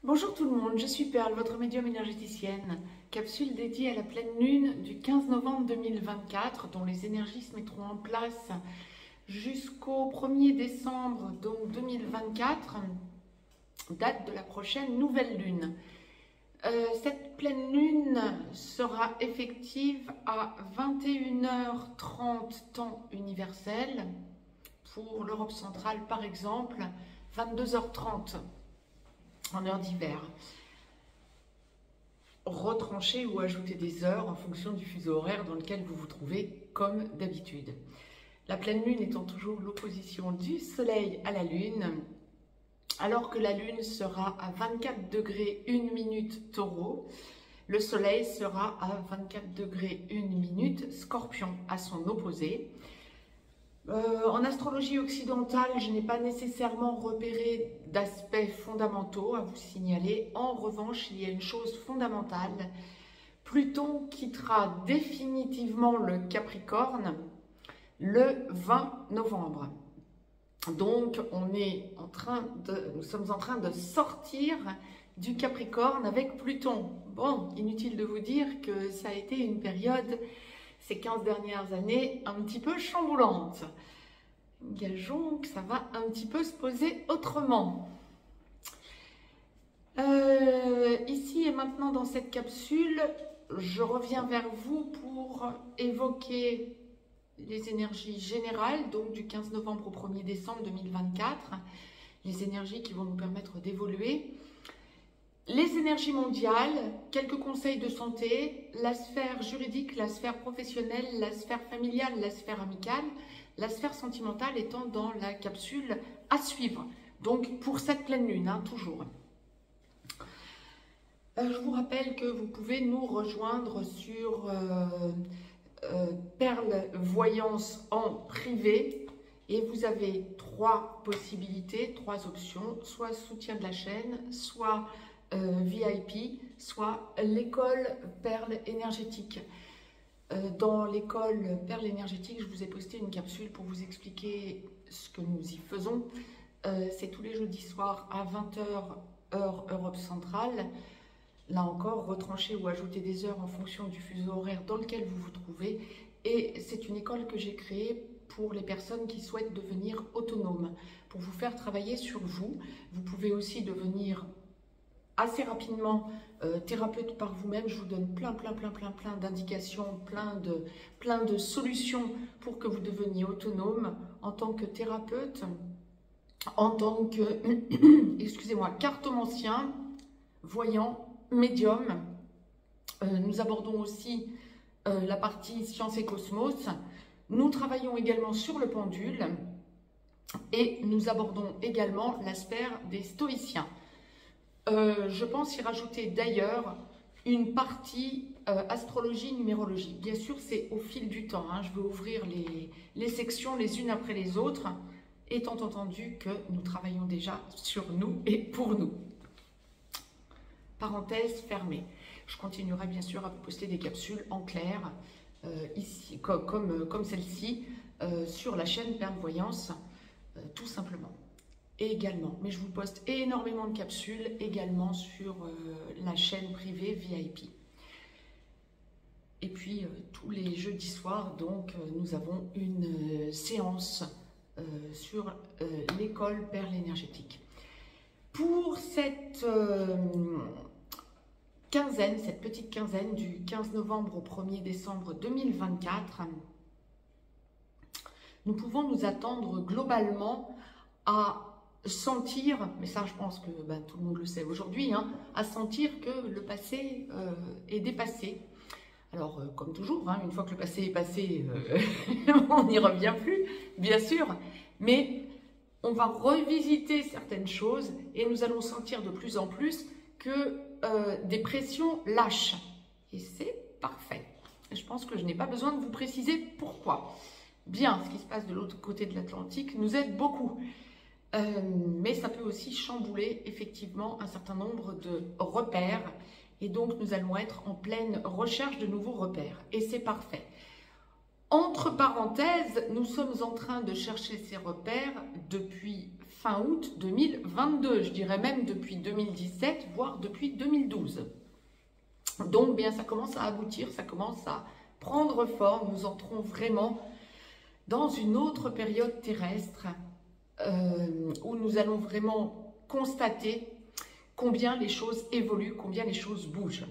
Bonjour tout le monde, je suis Perle, votre médium énergéticienne. Capsule dédiée à la pleine lune du 15 novembre 2024, dont les énergies se mettront en place jusqu'au 1er décembre donc 2024, date de la prochaine nouvelle lune. Cette pleine lune sera effective à 21h30 temps universel, pour l'Europe centrale par exemple, 22h30 en heure d'hiver. Retrancher ou ajouter des heures en fonction du fuseau horaire dans lequel vous vous trouvez, comme d'habitude. La pleine lune étant toujours l'opposition du soleil à la lune, alors que la lune sera à 24 degrés 1 minute taureau, le soleil sera à 24 degrés 1 minute scorpion, à son opposé. En astrologie occidentale, je n'ai pas nécessairement repéré d'aspects fondamentaux à vous signaler. En revanche, il y a une chose fondamentale. Pluton quittera définitivement le Capricorne le 20 novembre. Donc, nous sommes en train de sortir du Capricorne avec Pluton. Bon, inutile de vous dire que ça a été une période, ces 15 dernières années, un petit peu chamboulante. Gageons que ça va un petit peu se poser autrement. Ici et maintenant dans cette capsule, je reviens vers vous pour évoquer les énergies générales, donc du 15 novembre au 1er décembre 2024, les énergies qui vont nous permettre d'évoluer. Les énergies mondiales, quelques conseils de santé, la sphère juridique, la sphère professionnelle, la sphère familiale, la sphère amicale, la sphère sentimentale étant dans la capsule à suivre. Donc pour cette pleine lune, toujours. Je vous rappelle que vous pouvez nous rejoindre sur Perle Voyance en privé. Et vous avez trois possibilités, trois options, soit soutien de la chaîne, soit VIP, soit l'école Perle énergétique. Dans l'école Perle énergétique, je vous ai posté une capsule pour vous expliquer ce que nous y faisons. C'est tous les jeudis soirs à 20h, heure Europe centrale. Là encore, retrancher ou ajouter des heures en fonction du fuseau horaire dans lequel vous vous trouvez. Et c'est une école que j'ai créée pour les personnes qui souhaitent devenir autonomes, pour vous faire travailler sur vous. Vous pouvez aussi devenir assez rapidement thérapeute par vous-même. Je vous donne plein d'indications, plein de solutions pour que vous deveniez autonome en tant que thérapeute, en tant que, excusez-moi, cartomancien, voyant, médium. Nous abordons aussi la partie science et cosmos. Nous travaillons également sur le pendule et nous abordons également la sphère des stoïciens. Je pense y rajouter d'ailleurs une partie astrologie, numérologie. Bien sûr, c'est au fil du temps. Je vais ouvrir les sections les unes après les autres, étant entendu que nous travaillons déjà sur nous et pour nous. Parenthèse fermée. Je continuerai bien sûr à vous poster des capsules en clair, ici, comme celle-ci, sur la chaîne Perle Voyance, tout simplement. Et également, mais je vous poste énormément de capsules également sur la chaîne privée VIP. Et puis, tous les jeudis soirs, donc, nous avons une séance sur l'école Perle énergétique. Pour cette cette petite quinzaine du 15 novembre au 1er décembre 2024, nous pouvons nous attendre globalement à sentir, mais ça je pense que tout le monde le sait aujourd'hui, à sentir que le passé est dépassé. Alors comme toujours, une fois que le passé est passé, on n'y revient plus, bien sûr, mais on va revisiter certaines choses et nous allons sentir de plus en plus que des pressions lâchent. Et c'est parfait. Je pense que je n'ai pas besoin de vous préciser pourquoi. Bien, ce qui se passe de l'autre côté de l'Atlantique nous aide beaucoup. Mais ça peut aussi chambouler effectivement un certain nombre de repères. Et donc, nous allons être en pleine recherche de nouveaux repères. Et c'est parfait. Entre parenthèses, nous sommes en train de chercher ces repères depuis fin août 2022, je dirais même depuis 2017, voire depuis 2012. Donc, bien, ça commence à aboutir, ça commence à prendre forme. Nous entrons vraiment dans une autre période terrestre où nous allons vraiment constater combien les choses évoluent, combien les choses bougent.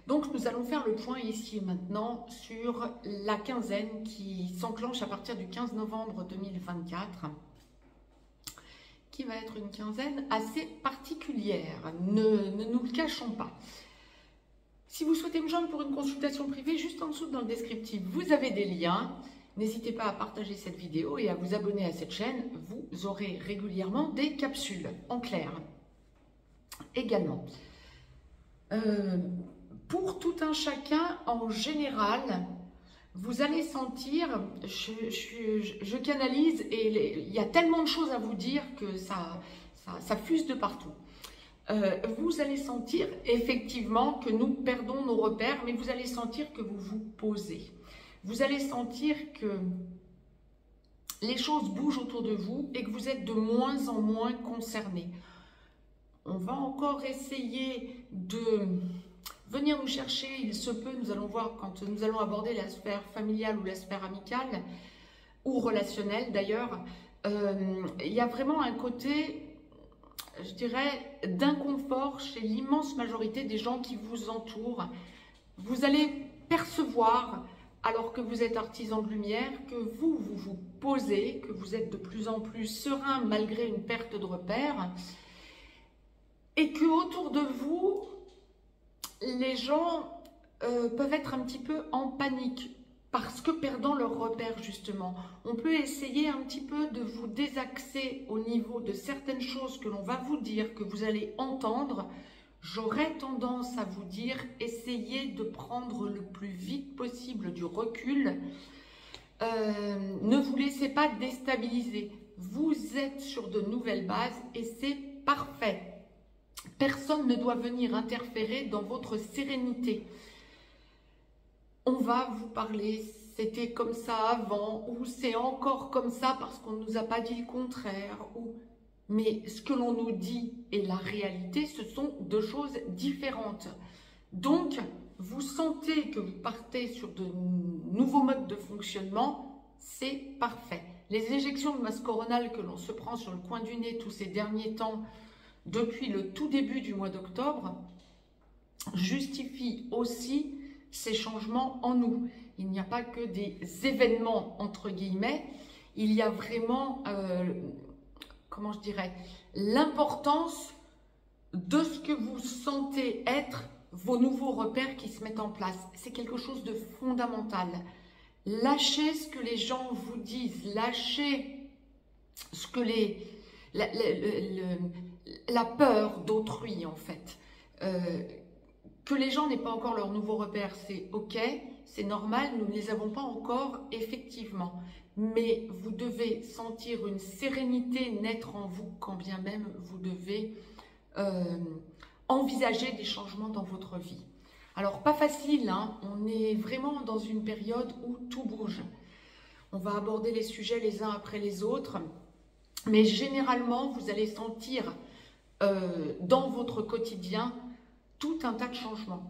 Donc, nous allons faire le point ici et maintenant sur la quinzaine qui s'enclenche à partir du 15 novembre 2024, qui va être une quinzaine assez particulière, ne nous le cachons pas. Si vous souhaitez me joindre pour une consultation privée, juste en dessous dans le descriptif, vous avez des liens. N'hésitez pas à partager cette vidéo et à vous abonner à cette chaîne. Vous aurez régulièrement des capsules en clair. Également, pour tout un chacun en général, vous allez sentir, je canalise et il y a tellement de choses à vous dire que ça fuse de partout. Vous allez sentir effectivement que nous perdons nos repères, mais vous allez sentir que vous vous posez. Vous allez sentir que les choses bougent autour de vous et que vous êtes de moins en moins concernés. On va encore essayer de venir nous chercher, il se peut, nous allons voir quand nous allons aborder la sphère familiale ou la sphère amicale, ou relationnelle d'ailleurs. Il y a vraiment un côté, je dirais, d'inconfort chez l'immense majorité des gens qui vous entourent. Vous allez percevoir, alors que vous êtes artisan de lumière, que vous vous posez, que vous êtes de plus en plus serein malgré une perte de repères, et que autour de vous, les gens peuvent être un petit peu en panique parce que perdant leur repère justement. On peut essayer un petit peu de vous désaxer au niveau de certaines choses que l'on va vous dire, que vous allez entendre. J'aurais tendance à vous dire, essayez de prendre le plus vite possible du recul. Ne vous laissez pas déstabiliser. Vous êtes sur de nouvelles bases et c'est parfait. Personne ne doit venir interférer dans votre sérénité. On va vous parler, c'était comme ça avant, ou c'est encore comme ça parce qu'on ne nous a pas dit le contraire. Mais ce que l'on nous dit et la réalité, ce sont deux choses différentes. Donc, vous sentez que vous partez sur de nouveaux modes de fonctionnement, c'est parfait. Les éjections de masse coronale que l'on se prend sur le coin du nez tous ces derniers temps, depuis le tout début du mois d'octobre, justifie aussi ces changements en nous. Il n'y a pas que des événements, entre guillemets, il y a vraiment, comment je dirais, l'importance de ce que vous sentez être vos nouveaux repères qui se mettent en place. C'est quelque chose de fondamental. Lâchez ce que les gens vous disent, lâchez ce que la peur d'autrui en fait. Que les gens n'aient pas encore leurs nouveaux repères, c'est ok, c'est normal, nous ne les avons pas encore effectivement. Mais vous devez sentir une sérénité naître en vous quand bien même vous devez envisager des changements dans votre vie. Alors pas facile, hein, on est vraiment dans une période où tout bouge. On va aborder les sujets les uns après les autres. Mais généralement, vous allez sentir dans votre quotidien tout un tas de changements.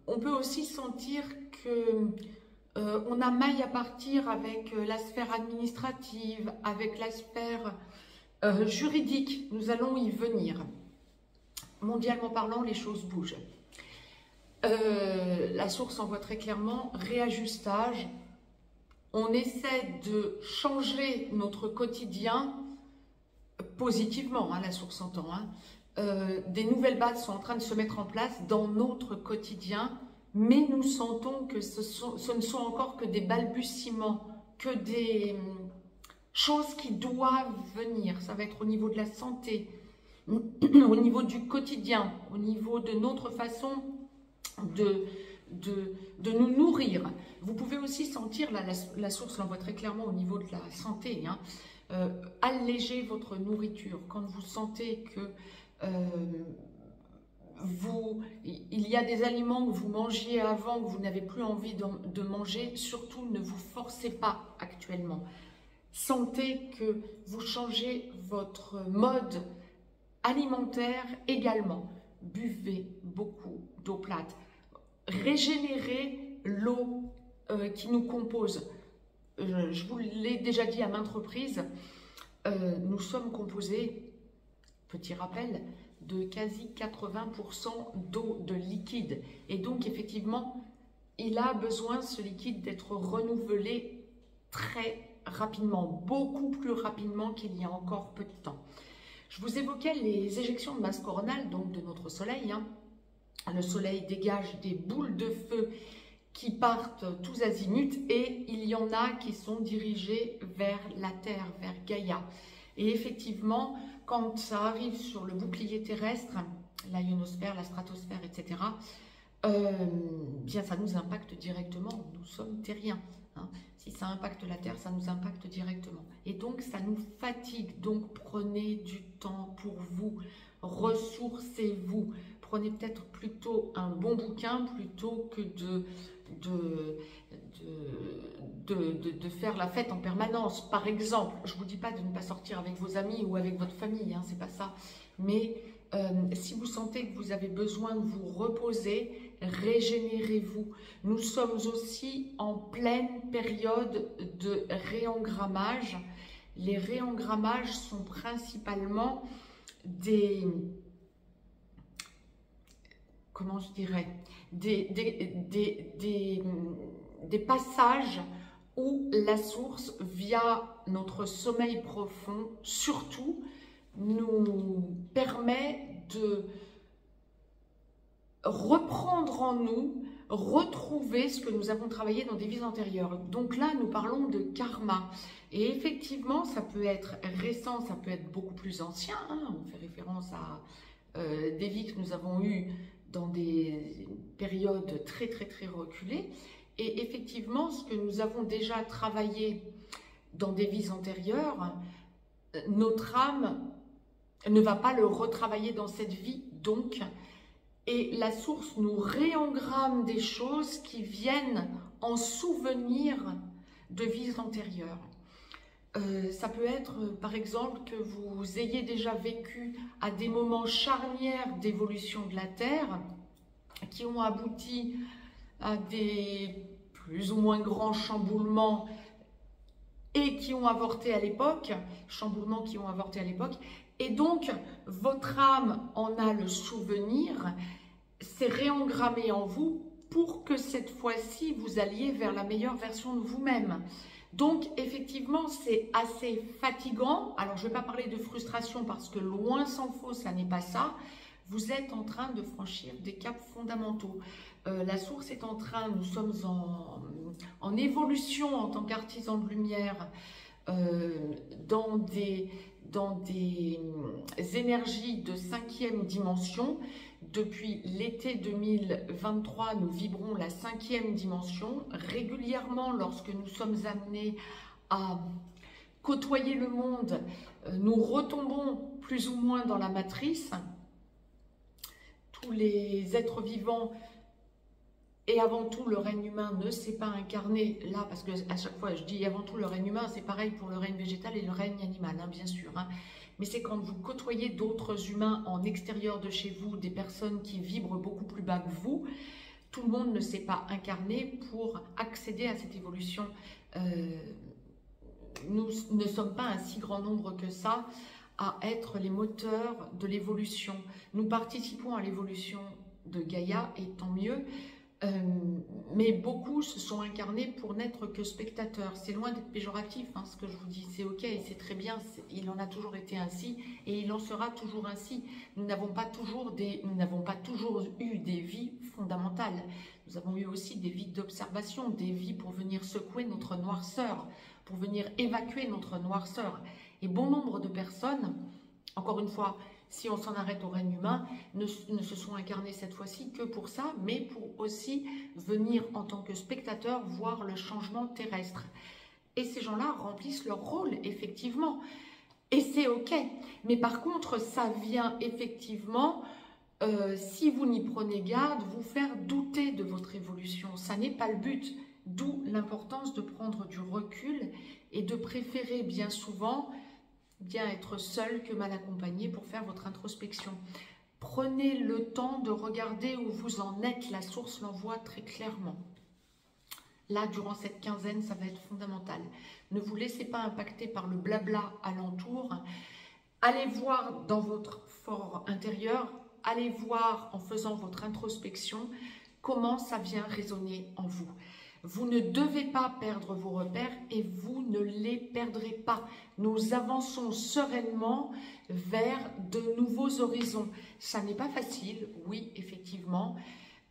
On peut aussi sentir qu'on a maille à partir avec la sphère administrative, avec la sphère juridique. Nous allons y venir. Mondialement parlant, les choses bougent. La source envoie très clairement réajustage. On essaie de changer notre quotidien positivement, hein, la source entend. Des nouvelles bases sont en train de se mettre en place dans notre quotidien, mais nous sentons que ce ne sont encore que des balbutiements, que des choses qui doivent venir. Ça va être au niveau de la santé, au niveau du quotidien, au niveau de notre façon de nous nourrir. Vous pouvez aussi sentir, la source l'envoie très clairement au niveau de la santé, hein, alléger votre nourriture. Quand vous sentez que il y a des aliments que vous mangiez avant, que vous n'avez plus envie de manger, surtout ne vous forcez pas actuellement. sentez que vous changez votre mode alimentaire également. Buvez beaucoup d'eau plate. Régénérez l'eau qui nous compose. Je vous l'ai déjà dit à maintes reprises, nous sommes composés, petit rappel, de quasi 80% d'eau, de liquide. Et donc, effectivement, il a besoin, ce liquide, d'être renouvelé très rapidement, beaucoup plus rapidement qu'il y a encore peu de temps. Je vous évoquais les éjections de masse coronale, donc de notre soleil. Le soleil dégage des boules de feu qui partent tous azimuts et il y en a qui sont dirigées vers la Terre, vers Gaïa. Et effectivement, quand ça arrive sur le bouclier terrestre, la ionosphère, la stratosphère, etc., bien ça nous impacte directement. Nous sommes terriens. Si ça impacte la Terre, ça nous impacte directement. Et donc, ça nous fatigue. Donc, prenez du temps pour vous. Ressourcez-vous. Prenez peut-être plutôt un bon bouquin plutôt que de faire la fête en permanence. Par exemple, je ne vous dis pas de ne pas sortir avec vos amis ou avec votre famille, c'est pas ça. Mais si vous sentez que vous avez besoin de vous reposer, régénérez-vous. Nous sommes aussi en pleine période de réengrammage. Les réengrammages sont principalement des... comment je dirais, des passages où la source, via notre sommeil profond, surtout, nous permet de reprendre en nous, retrouver ce que nous avons travaillé dans des vies antérieures. Donc là, nous parlons de karma. Et effectivement, ça peut être récent, ça peut être beaucoup plus ancien. On fait référence à des vies que nous avons eues dans des périodes très reculées. Et effectivement, ce que nous avons déjà travaillé dans des vies antérieures, notre âme ne va pas le retravailler dans cette vie, donc, et la source nous réengramme des choses qui viennent en souvenir de vies antérieures. Ça peut être, par exemple, que vous ayez déjà vécu à des moments charnières d'évolution de la Terre qui ont abouti à des plus ou moins grands chamboulements et qui ont avorté à l'époque, chamboulements qui ont avorté à l'époque, et donc votre âme en a le souvenir, c'est réengrammé en vous pour que cette fois-ci vous alliez vers la meilleure version de vous-même. Donc, effectivement, c'est assez fatigant. Alors, je ne vais pas parler de frustration parce que loin s'en faut, ça n'est pas ça. Vous êtes en train de franchir des caps fondamentaux. La source est en train, nous sommes en évolution en tant qu'artisans de lumière dans des énergies de 5e dimension. Depuis l'été 2023, nous vibrons la 5e dimension. Régulièrement, lorsque nous sommes amenés à côtoyer le monde, nous retombons plus ou moins dans la matrice. Tous les êtres vivants et avant tout le règne humain ne s'est pas incarné là, parce que à chaque fois je dis avant tout le règne humain, c'est pareil pour le règne végétal et le règne animal, bien sûr. Mais c'est quand vous côtoyez d'autres humains en extérieur de chez vous, des personnes qui vibrent beaucoup plus bas que vous, tout le monde ne s'est pas incarné pour accéder à cette évolution. Nous ne sommes pas un si grand nombre que ça à être les moteurs de l'évolution. Nous participons à l'évolution de Gaïa, et tant mieux. Mais beaucoup se sont incarnés pour n'être que spectateurs. C'est loin d'être péjoratif, ce que je vous dis, c'est ok et c'est très bien, il en a toujours été ainsi et il en sera toujours ainsi. Nous n'avons pas toujours eu des vies fondamentales. Nous avons eu aussi des vies d'observation, des vies pour venir secouer notre noirceur, pour venir évacuer notre noirceur. Et bon nombre de personnes, encore une fois, si on s'en arrête au règne humain, ne se sont incarnés cette fois-ci que pour ça, mais pour aussi venir en tant que spectateurs voir le changement terrestre. Et ces gens-là remplissent leur rôle, effectivement. Et c'est ok. Mais par contre, ça vient effectivement, si vous n'y prenez garde, vous faire douter de votre évolution. Ça n'est pas le but. D'où l'importance de prendre du recul et de préférer bien souvent bien être seul que mal accompagné pour faire votre introspection. Prenez le temps de regarder où vous en êtes, la source l'envoie très clairement. Là, durant cette quinzaine, ça va être fondamental. Ne vous laissez pas impacter par le blabla alentour. Allez voir dans votre fort intérieur, allez voir en faisant votre introspection comment ça vient résonner en vous. Vous ne devez pas perdre vos repères et vous ne les perdrez pas. Nous avançons sereinement vers de nouveaux horizons. Ça n'est pas facile, oui, effectivement,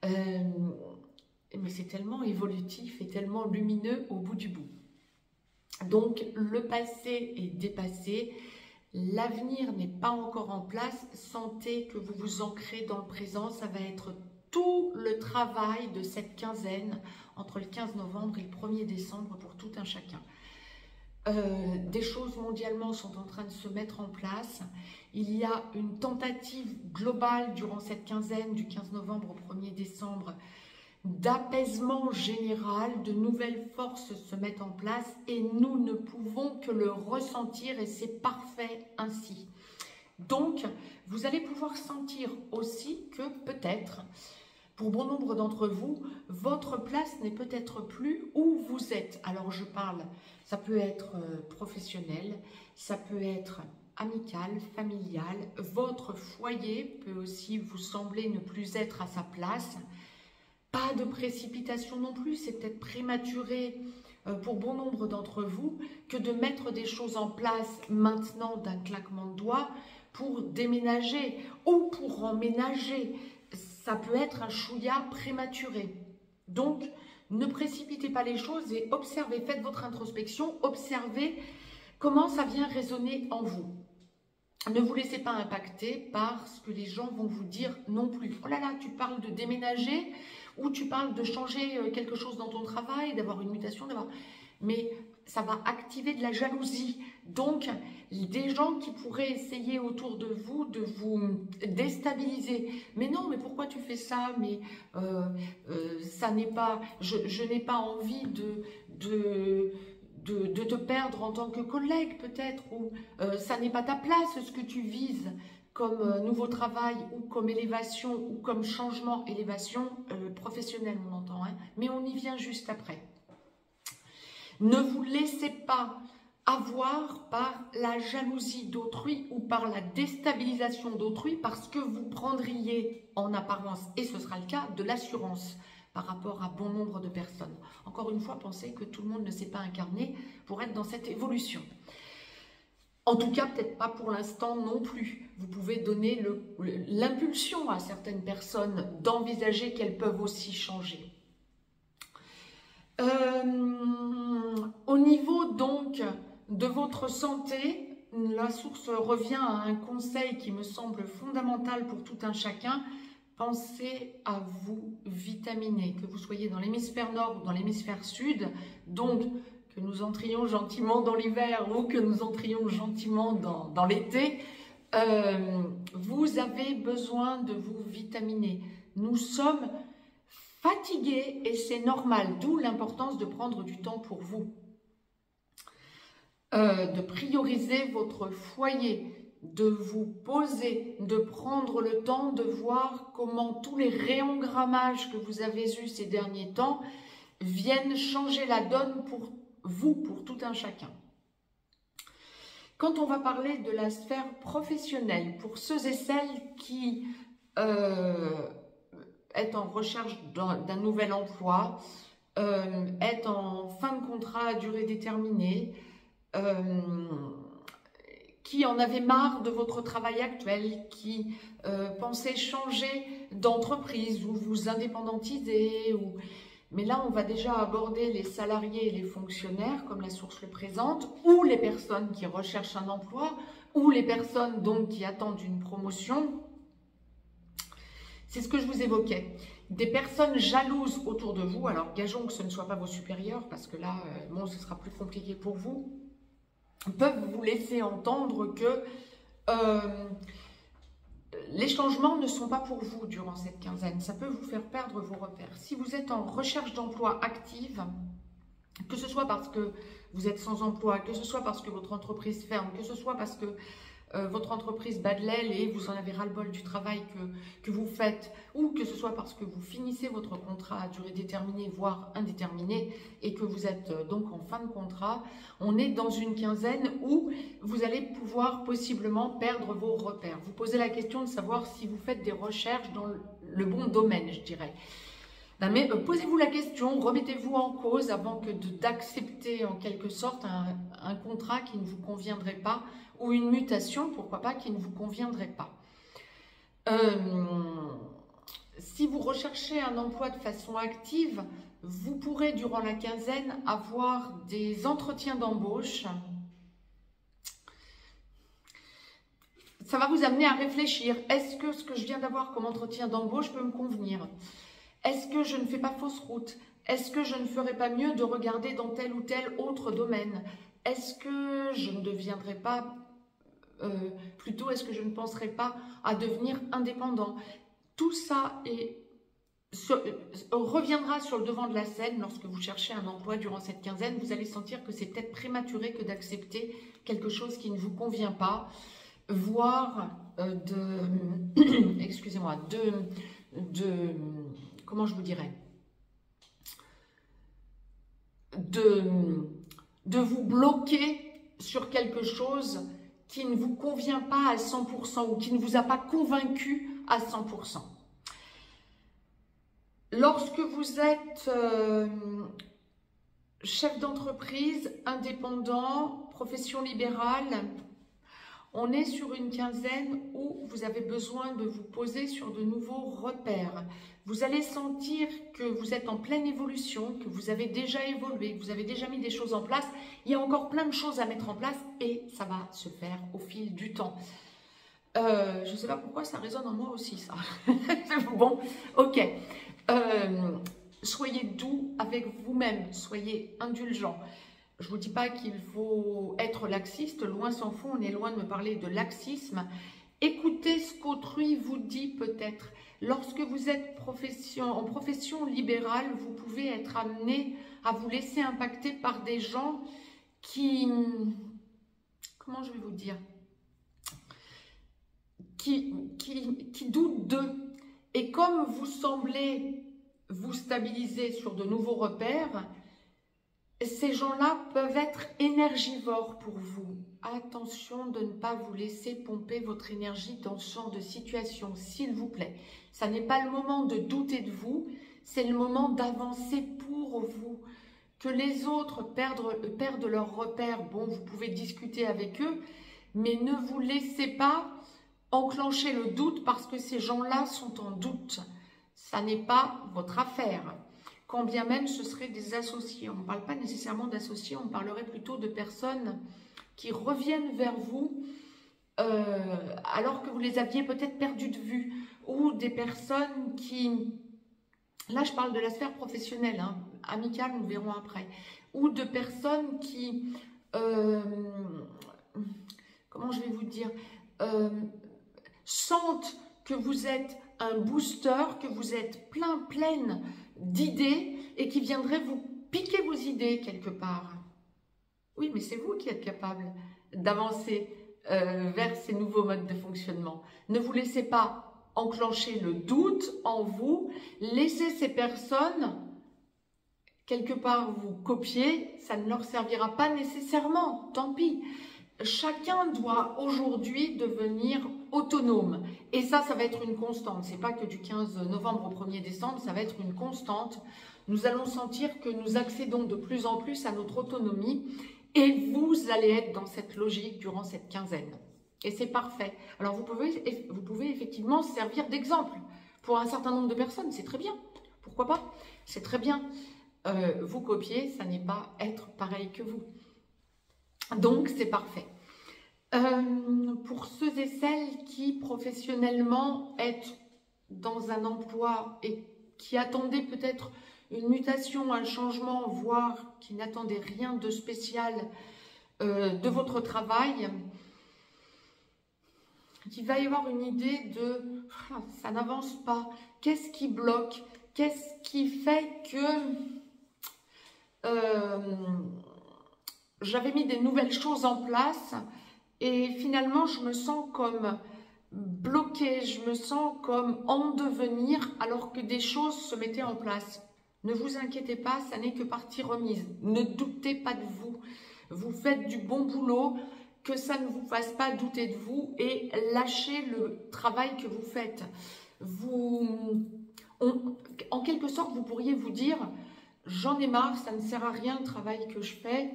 mais c'est tellement évolutif et tellement lumineux au bout du bout. Donc, le passé est dépassé. L'avenir n'est pas encore en place. Sentez que vous vous ancrez dans le présent. Ça va être tout le travail de cette quinzaine entre le 15 novembre et le 1er décembre pour tout un chacun. Des choses mondialement sont en train de se mettre en place. Il y a une tentative globale durant cette quinzaine du 15 novembre au 1er décembre d'apaisement général, de nouvelles forces se mettent en place et nous ne pouvons que le ressentir et c'est parfait ainsi. Donc, vous allez pouvoir sentir aussi que peut-être, pour bon nombre d'entre vous, votre place n'est peut-être plus où vous êtes. Alors, je parle, ça peut être professionnel, ça peut être amical, familial. Votre foyer peut aussi vous sembler ne plus être à sa place. Pas de précipitation non plus, c'est peut-être prématuré pour bon nombre d'entre vous que de mettre des choses en place maintenant d'un claquement de doigts pour déménager ou pour emménager. Ça peut être un chouïa prématuré. Donc, ne précipitez pas les choses et observez, faites votre introspection, observez comment ça vient résonner en vous. Ne vous laissez pas impacter par ce que les gens vont vous dire non plus. Oh là là, tu parles de déménager ou tu parles de changer quelque chose dans ton travail, d'avoir une mutation, mais ça va activer de la jalousie. Donc, des gens qui pourraient essayer autour de vous déstabiliser. Mais non, mais pourquoi tu fais ça? Mais ça n'est pas... Je n'ai pas envie de te perdre en tant que collègue peut-être, ou ça n'est pas ta place ce que tu vises comme nouveau travail ou comme élévation ou comme changement, élévation professionnelle on entend, hein, mais on y vient juste après. Ne vous laissez pas avoir par la jalousie d'autrui ou par la déstabilisation d'autrui parce que vous prendriez en apparence, et ce sera le cas, de l'assurance par rapport à bon nombre de personnes. Encore une fois, pensez que tout le monde ne s'est pas incarné pour être dans cette évolution. En tout cas, peut-être pas pour l'instant non plus. Vous pouvez donner l'impulsion à certaines personnes d'envisager qu'elles peuvent aussi changer. Au niveau donc de votre santé, la source revient à un conseil qui me semble fondamental pour tout un chacun. Pensez à vous vitaminer, que vous soyez dans l'hémisphère nord ou dans l'hémisphère sud, donc que nous entrions gentiment dans l'hiver ou que nous entrions gentiment dans l'été, vous avez besoin de vous vitaminer. Nous sommes fatigués et c'est normal, d'où l'importance de prendre du temps pour vous, de prioriser votre foyer, de vous poser, de prendre le temps de voir comment tous les réengrammages que vous avez eus ces derniers temps viennent changer la donne pour vous, pour tout un chacun. Quand on va parler de la sphère professionnelle, pour ceux et celles qui est en recherche d'un nouvel emploi, est en fin de contrat à durée déterminée, qui en avait marre de votre travail actuel, qui pensait changer d'entreprise ou vous indépendantiser. Mais là, on va déjà aborder les salariés et les fonctionnaires, comme la source le présente, ou les personnes qui recherchent un emploi, ou les personnes donc qui attendent une promotion. C'est ce que je vous évoquais. Des personnes jalouses autour de vous, alors gageons que ce ne soit pas vos supérieurs, parce que là, bon, ce sera plus compliqué pour vous, peuvent vous laisser entendre que les changements ne sont pas pour vous durant cette quinzaine. Ça peut vous faire perdre vos repères. Si vous êtes en recherche d'emploi active, que ce soit parce que vous êtes sans emploi, que ce soit parce que votre entreprise ferme, que ce soit parce que votre entreprise bat de l'aile et vous en avez ras-le-bol du travail que vous faites, ou que ce soit parce que vous finissez votre contrat à durée déterminée, voire indéterminée, et que vous êtes donc en fin de contrat, on est dans une quinzaine où vous allez pouvoir possiblement perdre vos repères. Vous posez la question de savoir si vous faites des recherches dans le bon domaine, je dirais. Mais posez-vous la question, remettez-vous en cause avant que d'accepter en quelque sorte un contrat qui ne vous conviendrait pas, ou une mutation, pourquoi pas, qui ne vous conviendrait pas. Si vous recherchez un emploi de façon active, vous pourrez durant la quinzaine avoir des entretiens d'embauche. Ça va vous amener à réfléchir. Est-ce que ce que je viens d'avoir comme entretien d'embauche peut me convenir ? Est-ce que je ne fais pas fausse route? Est-ce que je ne ferais pas mieux de regarder dans tel ou tel autre domaine? Est-ce que je ne deviendrai pas, plutôt est-ce que je ne penserai pas à devenir indépendant? Tout ça reviendra sur le devant de la scène lorsque vous cherchez un emploi durant cette quinzaine. Vous allez sentir que c'est peut-être prématuré que d'accepter quelque chose qui ne vous convient pas, voire excusez-moi, comment je vous dirais, de vous bloquer sur quelque chose qui ne vous convient pas à 100% ou qui ne vous a pas convaincu à 100%. Lorsque vous êtes chef d'entreprise, indépendant, profession libérale, on est sur une quinzaine où vous avez besoin de vous poser sur de nouveaux repères. Vous allez sentir que vous êtes en pleine évolution, que vous avez déjà évolué, que vous avez déjà mis des choses en place. Il y a encore plein de choses à mettre en place et ça va se faire au fil du temps. Je ne sais pas pourquoi ça résonne en moi aussi, ça. Bon, ok. Soyez doux avec vous-même, soyez indulgent. Je ne vous dis pas qu'il faut être laxiste, loin s'en faut, on est loin de me parler de laxisme. Écoutez ce qu'autrui vous dit peut-être. Lorsque vous êtes en profession libérale, vous pouvez être amené à vous laisser impacter par des gens qui, comment je vais vous dire, qui doutent d'eux. Et comme vous semblez vous stabiliser sur de nouveaux repères, ces gens-là peuvent être énergivores pour vous. Attention de ne pas vous laisser pomper votre énergie dans ce genre de situation, s'il vous plaît. Ça n'est pas le moment de douter de vous, c'est le moment d'avancer pour vous. Que les autres perdent leurs repères, bon, vous pouvez discuter avec eux, mais ne vous laissez pas enclencher le doute parce que ces gens-là sont en doute. Ça n'est pas votre affaire. Quand bien même ce seraient des associés. On ne parle pas nécessairement d'associés, on parlerait plutôt de personnes qui reviennent vers vous alors que vous les aviez peut-être perdues de vue. Ou des personnes qui, là je parle de la sphère professionnelle, hein, amicale, nous verrons après. Ou de personnes qui, comment je vais vous dire, sentent que vous êtes un booster, que vous êtes pleine d'idées et qui viendraient vous piquer vos idées quelque part. Oui, mais c'est vous qui êtes capable d'avancer vers ces nouveaux modes de fonctionnement. Ne vous laissez pas enclencher le doute en vous. Laissez ces personnes quelque part vous copier, ça ne leur servira pas nécessairement, tant pis. Chacun doit aujourd'hui devenir autonome. Et ça va être une constante. C'est pas que du 15 novembre au 1er décembre, ça va être une constante. Nous allons sentir que nous accédons de plus en plus à notre autonomie et vous allez être dans cette logique durant cette quinzaine. Et c'est parfait. Alors vous pouvez effectivement servir d'exemple pour un certain nombre de personnes. C'est très bien. Pourquoi pas? C'est très bien. Vous copier, ça n'est pas être pareil que vous. Donc, c'est parfait. Pour ceux et celles qui, professionnellement, êtes dans un emploi et qui attendaient peut-être une mutation, un changement, voire qui n'attendaient rien de spécial de votre travail, il va y avoir une idée de ah, ça n'avance pas. Qu'est-ce qui bloque? Qu'est-ce qui fait que j'avais mis des nouvelles choses en place et finalement je me sens comme bloquée, je me sens comme en devenir alors que des choses se mettaient en place. Ne vous inquiétez pas, ça n'est que partie remise. Ne doutez pas de vous. Vous faites du bon boulot, que ça ne vous fasse pas douter de vous et lâchez le travail que vous faites. En quelque sorte, vous pourriez vous dire, j'en ai marre, ça ne sert à rien le travail que je fais.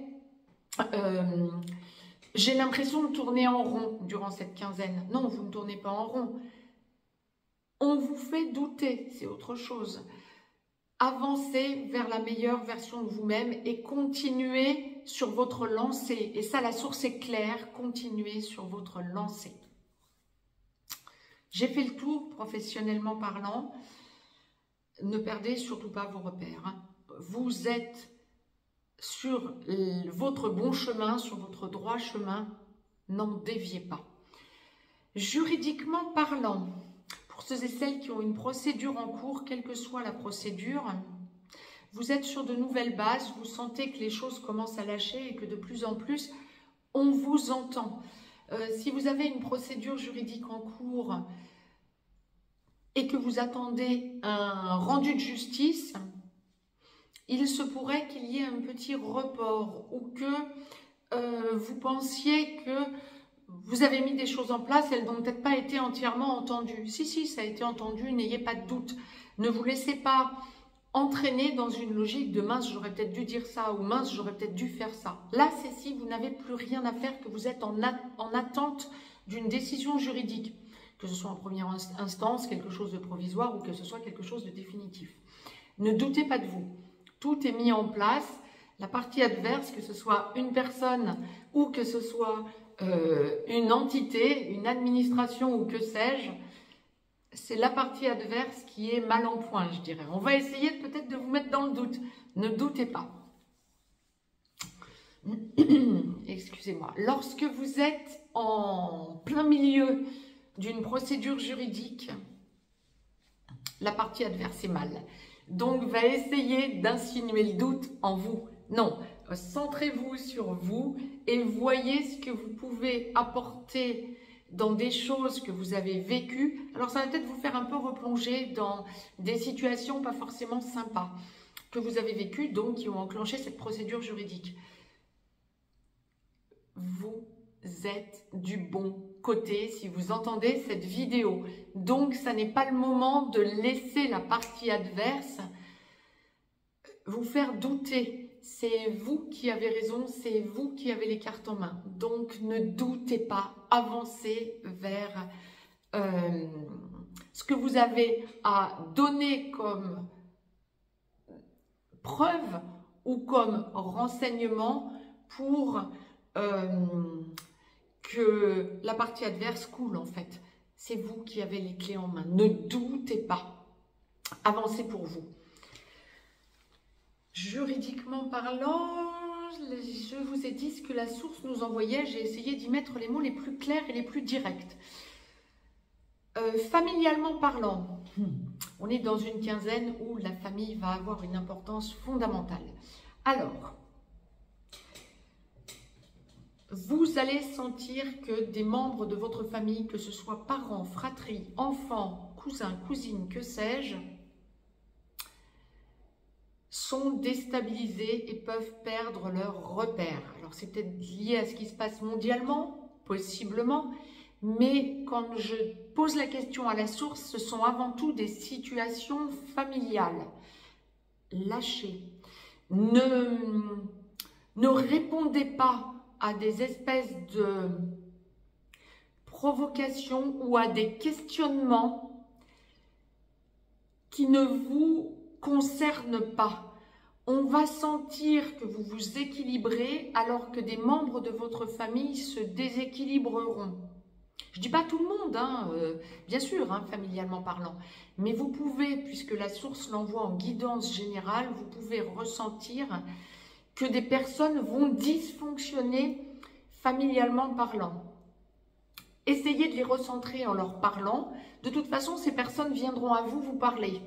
J'ai l'impression de tourner en rond durant cette quinzaine. Non, vous ne tournez pas en rond. On vous fait douter, c'est autre chose. Avancez vers la meilleure version de vous-même et continuez sur votre lancée. Et ça, la source est claire, continuez sur votre lancée. J'ai fait le tour professionnellement parlant. Ne perdez surtout pas vos repères, hein. Vous êtes sur votre bon chemin, sur votre droit chemin, n'en déviez pas. Juridiquement parlant, pour ceux et celles qui ont une procédure en cours, quelle que soit la procédure, vous êtes sur de nouvelles bases, vous sentez que les choses commencent à lâcher et que de plus en plus, on vous entend. Si vous avez une procédure juridique en cours et que vous attendez un rendu de justice, il se pourrait qu'il y ait un petit report ou que vous pensiez que vous avez mis des choses en place, elles n'ont peut-être pas été entièrement entendues. Si, ça a été entendu, n'ayez pas de doute. Ne vous laissez pas entraîner dans une logique de mince, j'aurais peut-être dû dire ça ou mince, j'aurais peut-être dû faire ça. Là, c'est si vous n'avez plus rien à faire, que vous êtes en attente d'une décision juridique, que ce soit en première instance, quelque chose de provisoire ou que ce soit quelque chose de définitif. Ne doutez pas de vous. Tout est mis en place. La partie adverse, que ce soit une personne ou que ce soit une entité, une administration ou que sais-je, c'est la partie adverse qui est mal en point, je dirais. On va essayer peut-être de vous mettre dans le doute. Ne doutez pas. Excusez-moi. Lorsque vous êtes en plein milieu d'une procédure juridique, la partie adverse est mal. Donc, va essayer d'insinuer le doute en vous. Non, centrez-vous sur vous et voyez ce que vous pouvez apporter dans des choses que vous avez vécues. Alors, ça va peut-être vous faire un peu replonger dans des situations pas forcément sympas que vous avez vécues, donc qui ont enclenché cette procédure juridique. Vous êtes du bon côté si vous entendez cette vidéo. Donc, ça n'est pas le moment de laisser la partie adverse vous faire douter. C'est vous qui avez raison, c'est vous qui avez les cartes en main. Donc, ne doutez pas, avancez vers ce que vous avez à donner comme preuve ou comme renseignement pour que la partie adverse coule en fait. C'est vous qui avez les clés en main. Ne doutez pas. Avancez pour vous. Juridiquement parlant, je vous ai dit ce que la source nous envoyait. J'ai essayé d'y mettre les mots les plus clairs et les plus directs. Familialement parlant, on est dans une quinzaine où la famille va avoir une importance fondamentale. Alors, vous allez sentir que des membres de votre famille, que ce soit parents, fratries, enfants, cousins, cousines, que sais-je, sont déstabilisés et peuvent perdre leurs repères. Alors, c'est peut-être lié à ce qui se passe mondialement, possiblement, mais quand je pose la question à la source, ce sont avant tout des situations familiales. Lâchez. Ne répondez pas à des espèces de provocations ou à des questionnements qui ne vous concernent pas. On va sentir que vous vous équilibrez alors que des membres de votre famille se déséquilibreront. Je ne dis pas tout le monde, hein, bien sûr, hein, familialement parlant, mais vous pouvez, puisque la source l'envoie en guidance générale, vous pouvez ressentir que des personnes vont dysfonctionner familialement parlant. Essayez de les recentrer en leur parlant. De toute façon, ces personnes viendront à vous parler.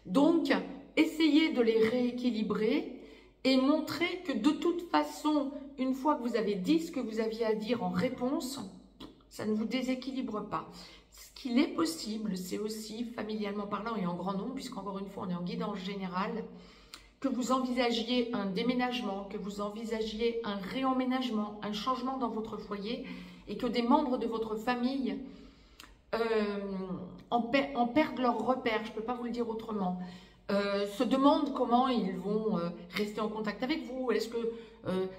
Donc, essayez de les rééquilibrer et montrer que de toute façon, une fois que vous avez dit ce que vous aviez à dire en réponse, ça ne vous déséquilibre pas. Ce qu'il est possible, c'est aussi, familialement parlant et en grand nombre, puisqu'encore une fois, on est en guidance générale, que vous envisagiez un déménagement, que vous envisagiez un réemménagement, un changement dans votre foyer, et que des membres de votre famille en perdent leur repère, je ne peux pas vous le dire autrement, se demandent comment ils vont rester en contact avec vous. Est-ce que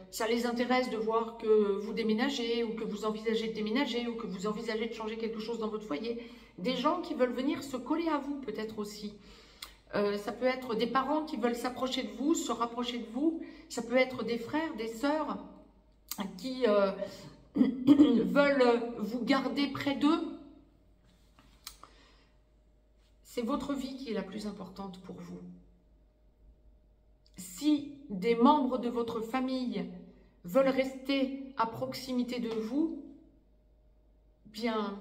ça les intéresse de voir que vous déménagez, ou que vous envisagez de déménager, ou que vous envisagez de changer quelque chose dans votre foyer? Des gens qui veulent venir se coller à vous peut-être aussi. Ça peut être des parents qui veulent s'approcher de vous, se rapprocher de vous. Ça peut être des frères, des sœurs qui veulent vous garder près d'eux. C'est votre vie qui est la plus importante pour vous. Si des membres de votre famille veulent rester à proximité de vous, bien,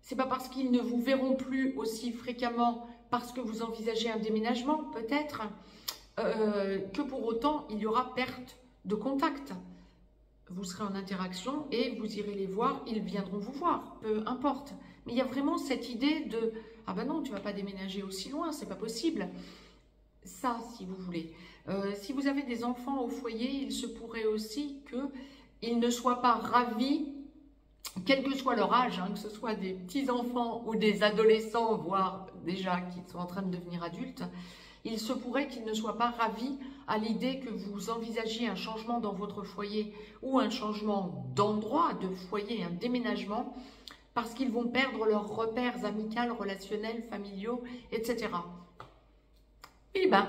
c'est pas parce qu'ils ne vous verront plus aussi fréquemment parce que vous envisagez un déménagement, peut-être, que pour autant, il y aura perte de contact. Vous serez en interaction et vous irez les voir, ils viendront vous voir, peu importe. Mais il y a vraiment cette idée de « Ah ben non, tu ne vas pas déménager aussi loin, c'est pas possible ». Ça, si vous voulez. Si vous avez des enfants au foyer, il se pourrait aussi qu'ils ne soient pas ravis, quel que soit leur âge, que ce soit des petits-enfants ou des adolescents, voire déjà qui sont en train de devenir adultes, il se pourrait qu'ils ne soient pas ravis à l'idée que vous envisagiez un changement dans votre foyer ou un changement d'endroit, de foyer, un déménagement, parce qu'ils vont perdre leurs repères amicaux, relationnels, familiaux, etc.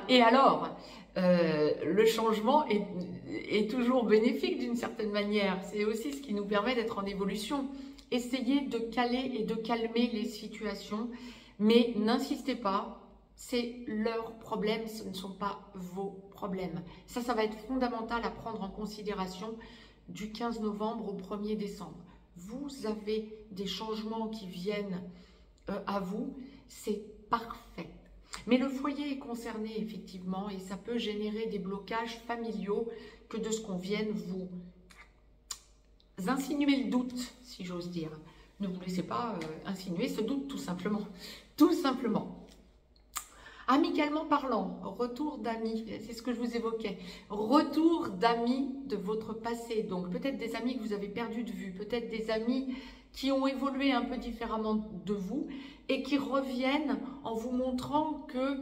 Et alors, le changement est toujours bénéfique d'une certaine manière. C'est aussi ce qui nous permet d'être en évolution. Essayez de caler et de calmer les situations, mais n'insistez pas. C'est leurs problèmes, ce ne sont pas vos problèmes. Ça va être fondamental à prendre en considération du 15 novembre au 1er décembre. Vous avez des changements qui viennent à vous, c'est parfait. Mais le foyer est concerné effectivement et ça peut générer des blocages familiaux que de ce qu'on vienne vous insinuer le doute, si j'ose dire. Ne vous laissez pas insinuer ce doute tout simplement. Tout simplement. Amicalement parlant, retour d'amis, c'est ce que je vous évoquais, retour d'amis de votre passé, donc peut-être des amis que vous avez perdus de vue, peut-être des amis qui ont évolué un peu différemment de vous et qui reviennent en vous montrant que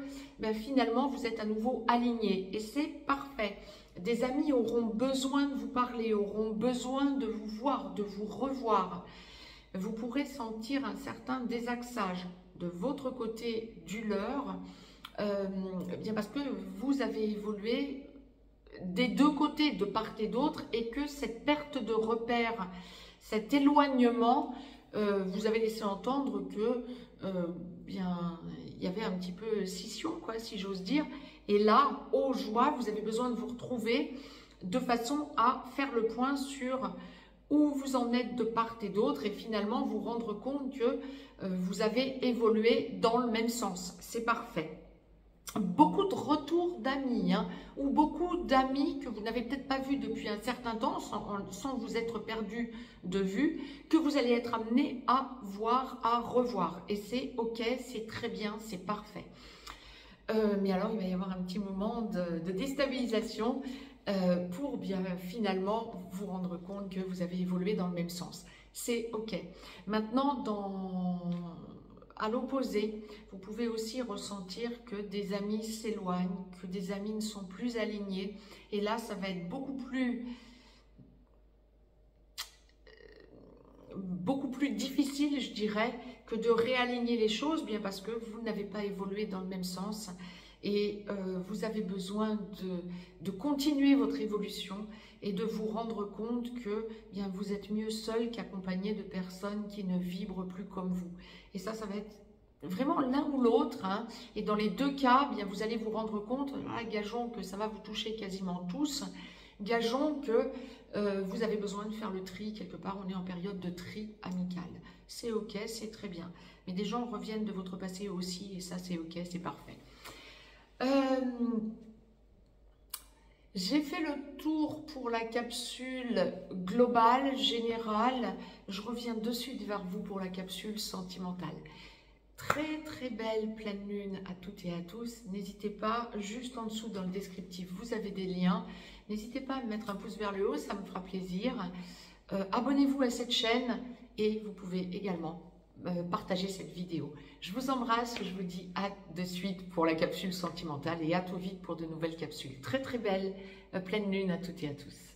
finalement vous êtes à nouveau alignés et c'est parfait. Des amis auront besoin de vous parler, auront besoin de vous voir, de vous revoir. Vous pourrez sentir un certain désaxage de votre côté du leur, bien parce que vous avez évolué des deux côtés, de part et d'autre, et que cette perte de repère, cet éloignement, vous avez laissé entendre que il y avait un petit peu scission, quoi, si j'ose dire. Et là, aux joies, vous avez besoin de vous retrouver de façon à faire le point sur où vous en êtes de part et d'autre et finalement vous rendre compte que vous avez évolué dans le même sens. C'est parfait. Beaucoup de retours d'amis, ou beaucoup d'amis que vous n'avez peut-être pas vus depuis un certain temps, sans vous être perdu de vue, que vous allez être amené à voir, à revoir. Et c'est ok, c'est très bien, c'est parfait. Mais alors, il va y avoir un petit moment de déstabilisation pour bien finalement vous rendre compte que vous avez évolué dans le même sens. C'est ok. Maintenant, à l'opposé, vous pouvez aussi ressentir que des amis s'éloignent, que des amis ne sont plus alignés. Et là, ça va être beaucoup plus difficile, je dirais, que de réaligner les choses, bien parce que vous n'avez pas évolué dans le même sens. Et vous avez besoin de continuer votre évolution et de vous rendre compte que bien, vous êtes mieux seul qu'accompagné de personnes qui ne vibrent plus comme vous. Et ça va être vraiment l'un ou l'autre. Et dans les deux cas, bien, vous allez vous rendre compte, gageons que ça va vous toucher quasiment tous, Gageons que vous avez besoin de faire le tri quelque part. On est en période de tri amical. C'est ok, c'est très bien. Mais des gens reviennent de votre passé aussi et ça c'est ok, c'est parfait. J'ai fait le tour pour la capsule globale, générale. Je reviens de suite vers vous pour la capsule sentimentale. Très très belle pleine lune à toutes et à tous. N'hésitez pas, juste en dessous dans le descriptif, vous avez des liens. N'hésitez pas à me mettre un pouce vers le haut, ça me fera plaisir. Abonnez-vous à cette chaîne et vous pouvez également partager cette vidéo. Je vous embrasse, je vous dis à de suite pour la capsule sentimentale et à tout vite pour de nouvelles capsules. Très très belle pleine lune à toutes et à tous.